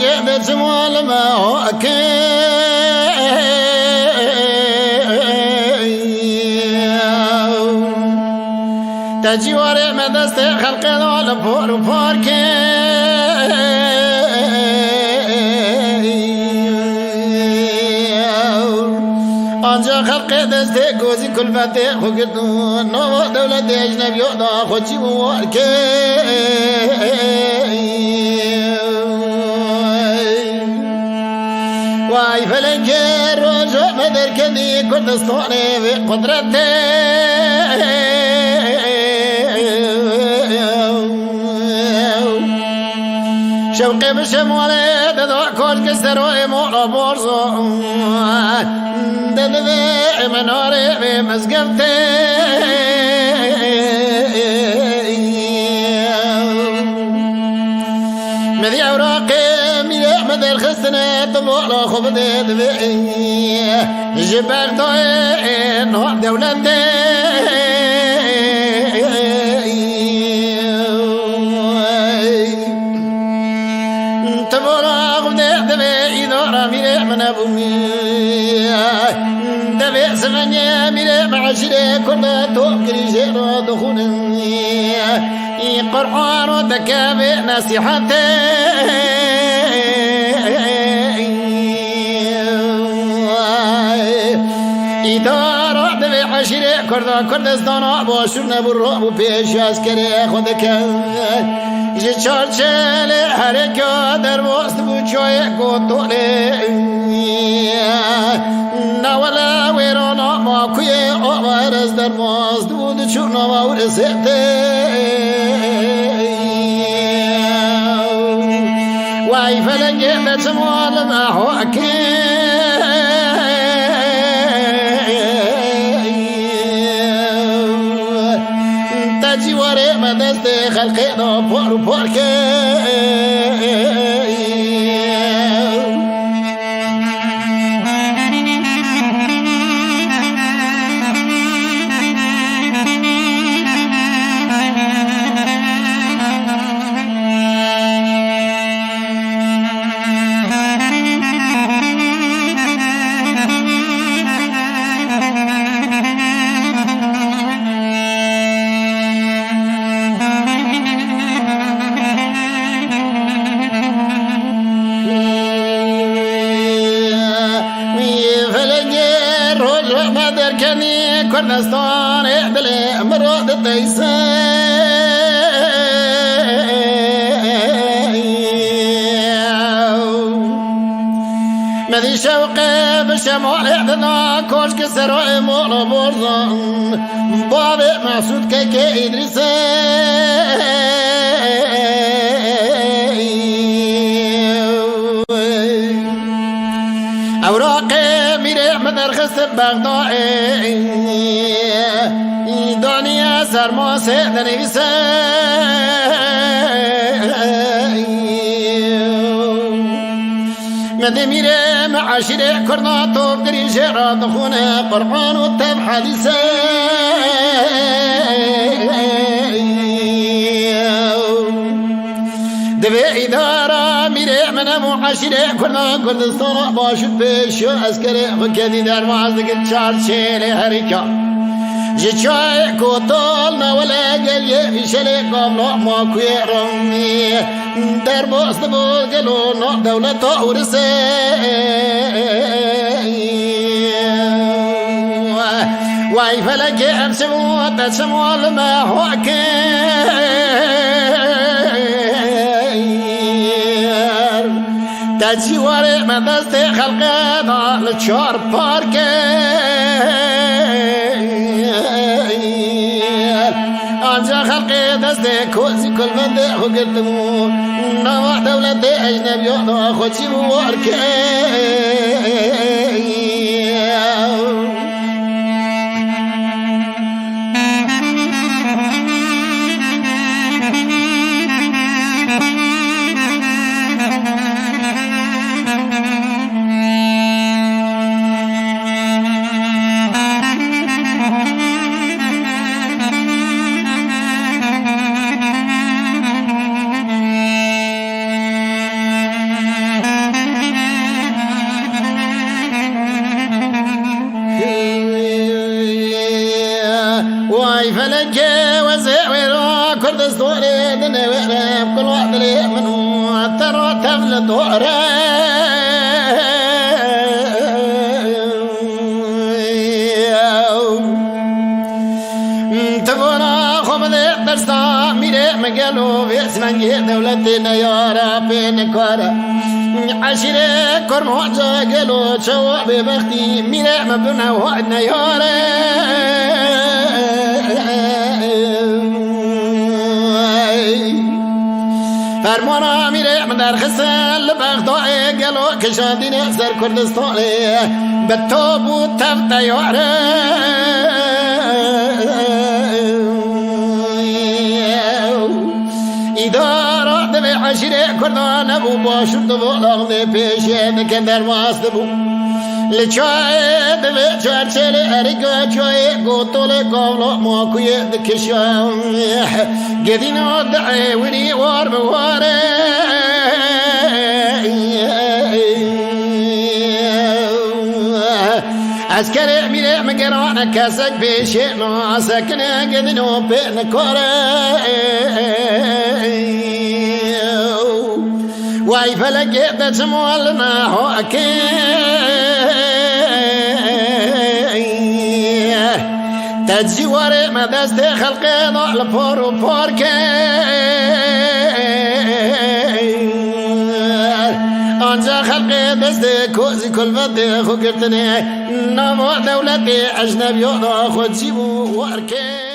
جدت والما هو تجي وري مدست خلق دول فور آنجا خلق دست گوزی کلفت خوگتون نو دولت اجنبی دا خوچی موارکه وای فلنک روز مدر کدی کردستان و قدرت شوقي بشمولي ددوا كل كسروي مولا بورزو ددوا منوري بمسقفتي مذي أوراقي ميلي مدى الخستنة تبولا خبدي دبي جبال دوي نوع دولتي دبي سمني ميري معشري كنا توكري جيرو دخولي قرآن وتكابي نصيحتي إدارة دبي عشري كردستان باشرنا بالرعب بيش عسكري خودك جيشارشلي حركة در وسط بوچوي كوتولي نولا ويرونا ما كوي أمارز در ماست بود چونا ما ورسيتي واي فلنجي بتمول ما حوكي تجي وري مدست خلقي دو بوركي كردستان احدلي مرود الديسان مذي شوقي بشمال احدنا كوش كسر مولا بورزان بابي معسود كيكي إدريسان أوراقي ميري مدر خسر بغدائي دنيا سرما سيدني مدي ميري معاشري كرنا توب دري جيرا دخونا قرآن وتب حديثي دبي إدارة ميري من معاشري كرنا كردستان باشد بيشو عسكري وكذي در معزدك تشارشيلي هريكا جيشاي كوتولنا ولا قل يشلي قبل ما كيرمي در بوست بوغلونا دولة ورسي واي فلك امسمو تسمو لما هوكي تجي وري مدست خلقنا لتشار باركي آنجا خلقي دستي كوزي كل من دي خقدمو نوع دولة أجنبي يوضو خوشي ووركي لطوره تبونا خمد درستا میره مگلو ویسمنگی دولتنا یارا پین کاره عشیره کرم جا گلو چو ببختی میره مبنا وعدنا یاره فرمانا میره من در خسن لبغدای گلو کشادین سر کردستانه به تو بود تفت یاره ایدارا دل عشیره کردان ابو باشد و لاغده پیشه دکن در ماست بو لچای دل چرچل ارگا چای گوتول قولا ماکوی دکشان گدینو دعی ونی وار بواره عسكري ميري مقرانا كاسك بيشي ناسكنا قدنو بين كوري واي فلقيت تسمولنا هوكي تجواري ما دستي خلقي ضعل فورو فوركي آنجا خلقی دست کوزی کلفت خو گرتنه نامو دولتی اجنبی خود جیبو ورکه